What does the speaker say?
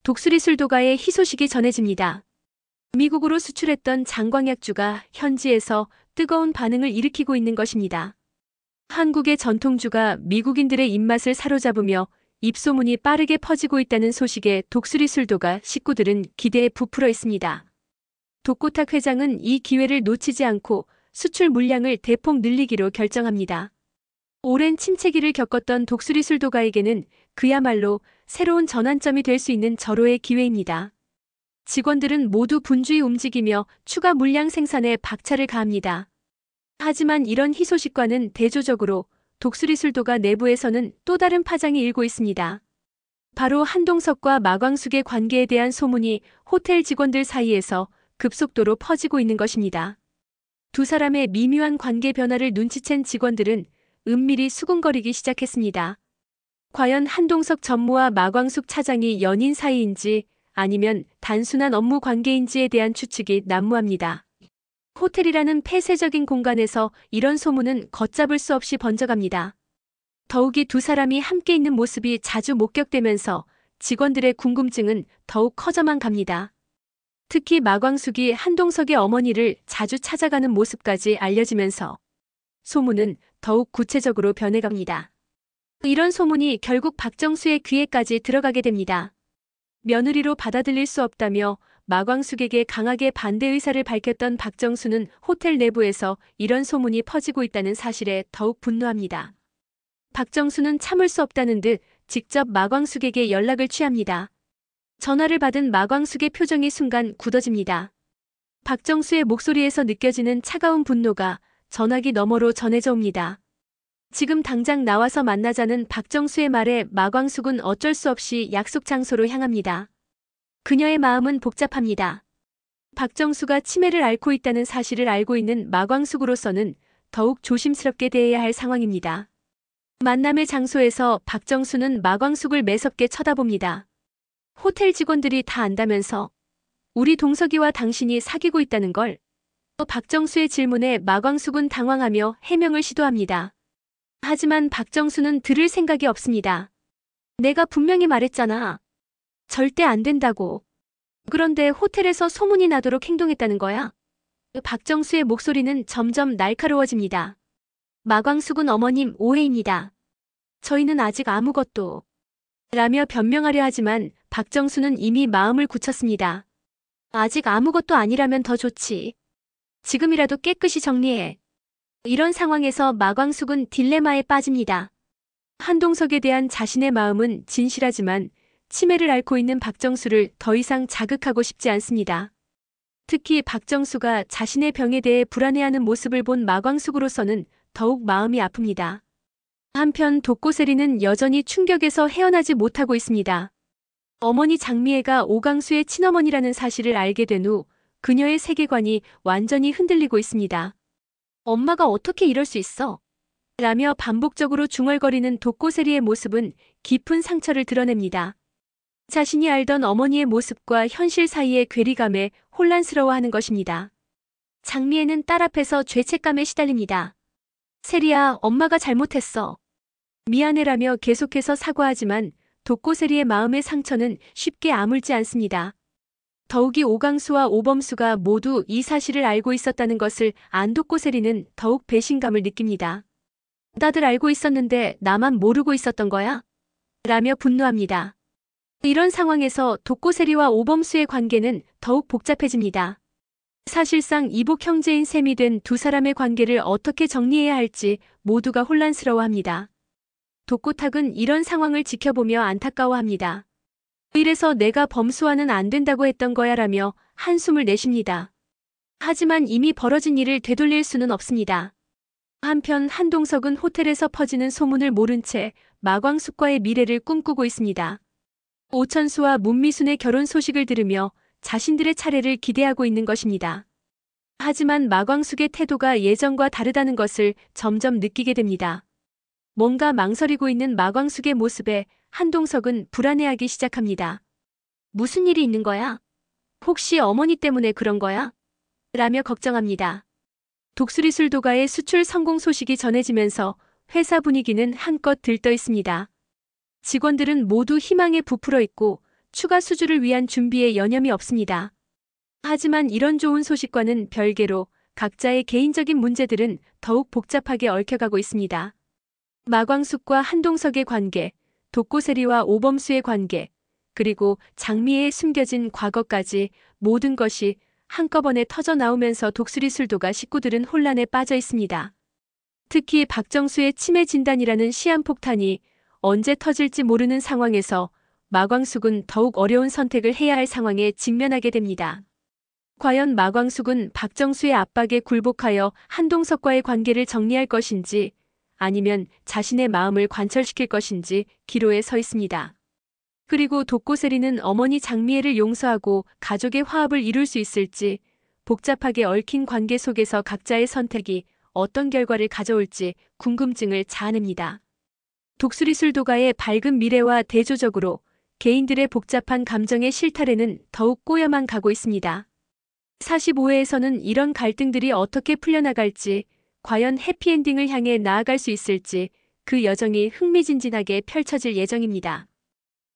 독수리 술도가의 희소식이 전해집니다. 미국으로 수출했던 장광약주가 현지에서 뜨거운 반응을 일으키고 있는 것입니다. 한국의 전통주가 미국인들의 입맛을 사로잡으며 입소문이 빠르게 퍼지고 있다는 소식에 독수리 술도가 식구들은 기대에 부풀어 있습니다. 독고탁 회장은 이 기회를 놓치지 않고 수출 물량을 대폭 늘리기로 결정합니다. 오랜 침체기를 겪었던 독수리 술도가에게는 그야말로 새로운 전환점이 될 수 있는 절호의 기회입니다. 직원들은 모두 분주히 움직이며 추가 물량 생산에 박차를 가합니다. 하지만 이런 희소식과는 대조적으로 독수리 술도가 내부에서는 또 다른 파장이 일고 있습니다. 바로 한동석과 마광숙의 관계에 대한 소문이 호텔 직원들 사이에서 급속도로 퍼지고 있는 것입니다. 두 사람의 미묘한 관계 변화를 눈치챈 직원들은 은밀히 수군거리기 시작했습니다. 과연 한동석 전무와 마광숙 차장이 연인 사이인지 아니면 단순한 업무 관계인지에 대한 추측이 난무합니다. 호텔이라는 폐쇄적인 공간에서 이런 소문은 걷잡을 수 없이 번져갑니다. 더욱이 두 사람이 함께 있는 모습이 자주 목격되면서 직원들의 궁금증은 더욱 커져만 갑니다. 특히 마광숙이 한동석의 어머니를 자주 찾아가는 모습까지 알려지면서 소문은 더욱 구체적으로 변해갑니다. 이런 소문이 결국 박정수의 귀에까지 들어가게 됩니다. 며느리로 받아들일 수 없다며 마광숙에게 강하게 반대 의사를 밝혔던 박정수는 호텔 내부에서 이런 소문이 퍼지고 있다는 사실에 더욱 분노합니다. 박정수는 참을 수 없다는 듯 직접 마광숙에게 연락을 취합니다. 전화를 받은 마광숙의 표정이 순간 굳어집니다. 박정수의 목소리에서 느껴지는 차가운 분노가 전화기 너머로 전해져 옵니다. 지금 당장 나와서 만나자는 박정수의 말에 마광숙은 어쩔 수 없이 약속 장소로 향합니다. 그녀의 마음은 복잡합니다. 박정수가 치매를 앓고 있다는 사실을 알고 있는 마광숙으로서는 더욱 조심스럽게 대해야 할 상황입니다. 만남의 장소에서 박정수는 마광숙을 매섭게 쳐다봅니다. 호텔 직원들이 다 안다면서 우리 동석이와 당신이 사귀고 있다는 걸? 박정수의 질문에 마광숙은 당황하며 해명을 시도합니다. 하지만 박정수는 들을 생각이 없습니다. 내가 분명히 말했잖아. 절대 안 된다고. 그런데 호텔에서 소문이 나도록 행동했다는 거야? 박정수의 목소리는 점점 날카로워집니다. 마광숙은 어머님 오해입니다. 저희는 아직 아무것도. 라며 변명하려 하지만 박정수는 이미 마음을 굳혔습니다. 아직 아무것도 아니라면 더 좋지. 지금이라도 깨끗이 정리해. 이런 상황에서 마광숙은 딜레마에 빠집니다. 한동석에 대한 자신의 마음은 진실하지만 치매를 앓고 있는 박정수를 더 이상 자극하고 싶지 않습니다. 특히 박정수가 자신의 병에 대해 불안해하는 모습을 본 마광숙으로서는 더욱 마음이 아픕니다. 한편 독고세리는 여전히 충격에서 헤어나지 못하고 있습니다. 어머니 장미애가 오강수의 친어머니라는 사실을 알게 된 후 그녀의 세계관이 완전히 흔들리고 있습니다. 엄마가 어떻게 이럴 수 있어? 라며 반복적으로 중얼거리는 독고세리의 모습은 깊은 상처를 드러냅니다. 자신이 알던 어머니의 모습과 현실 사이의 괴리감에 혼란스러워하는 것입니다. 장미애는 딸 앞에서 죄책감에 시달립니다. 세리야, 엄마가 잘못했어. 미안해라며 계속해서 사과하지만 독고세리의 마음의 상처는 쉽게 아물지 않습니다. 더욱이 오강수와 오범수가 모두 이 사실을 알고 있었다는 것을 안 독고세리는 더욱 배신감을 느낍니다. 다들 알고 있었는데 나만 모르고 있었던 거야? 라며 분노합니다. 이런 상황에서 독고세리와 오범수의 관계는 더욱 복잡해집니다. 사실상 이복 형제인 셈이 된 두 사람의 관계를 어떻게 정리해야 할지 모두가 혼란스러워합니다. 독고탁은 이런 상황을 지켜보며 안타까워합니다. 이래서 내가 범수와는 안 된다고 했던 거야 라며 한숨을 내쉽니다. 하지만 이미 벌어진 일을 되돌릴 수는 없습니다. 한편 한동석은 호텔에서 퍼지는 소문을 모른 채 마광숙과의 미래를 꿈꾸고 있습니다. 오천수와 문미순의 결혼 소식을 들으며 자신들의 차례를 기대하고 있는 것입니다. 하지만 마광숙의 태도가 예전과 다르다는 것을 점점 느끼게 됩니다. 뭔가 망설이고 있는 마광숙의 모습에 한동석은 불안해하기 시작합니다. 무슨 일이 있는 거야? 혹시 어머니 때문에 그런 거야? 라며 걱정합니다. 독수리 술도가의 수출 성공 소식이 전해지면서 회사 분위기는 한껏 들떠 있습니다. 직원들은 모두 희망에 부풀어 있고 추가 수주를 위한 준비에 여념이 없습니다. 하지만 이런 좋은 소식과는 별개로 각자의 개인적인 문제들은 더욱 복잡하게 얽혀가고 있습니다. 마광숙과 한동석의 관계, 독고세리와 오범수의 관계, 그리고 장미애의 숨겨진 과거까지 모든 것이 한꺼번에 터져 나오면서 독수리 술도가 식구들은 혼란에 빠져 있습니다. 특히 박정수의 치매 진단이라는 시한폭탄이 언제 터질지 모르는 상황에서 마광숙은 더욱 어려운 선택을 해야 할 상황에 직면하게 됩니다. 과연 마광숙은 박정수의 압박에 굴복하여 한동석과의 관계를 정리할 것인지 아니면 자신의 마음을 관철시킬 것인지 기로에 서 있습니다. 그리고 독고세리는 어머니 장미애를 용서하고 가족의 화합을 이룰 수 있을지 복잡하게 얽힌 관계 속에서 각자의 선택이 어떤 결과를 가져올지 궁금증을 자아냅니다. 독수리 술도가의 밝은 미래와 대조적으로 개인들의 복잡한 감정의 실타래는 더욱 꼬여만 가고 있습니다. 45회에서는 이런 갈등들이 어떻게 풀려나갈지, 과연 해피엔딩을 향해 나아갈 수 있을지 그 여정이 흥미진진하게 펼쳐질 예정입니다.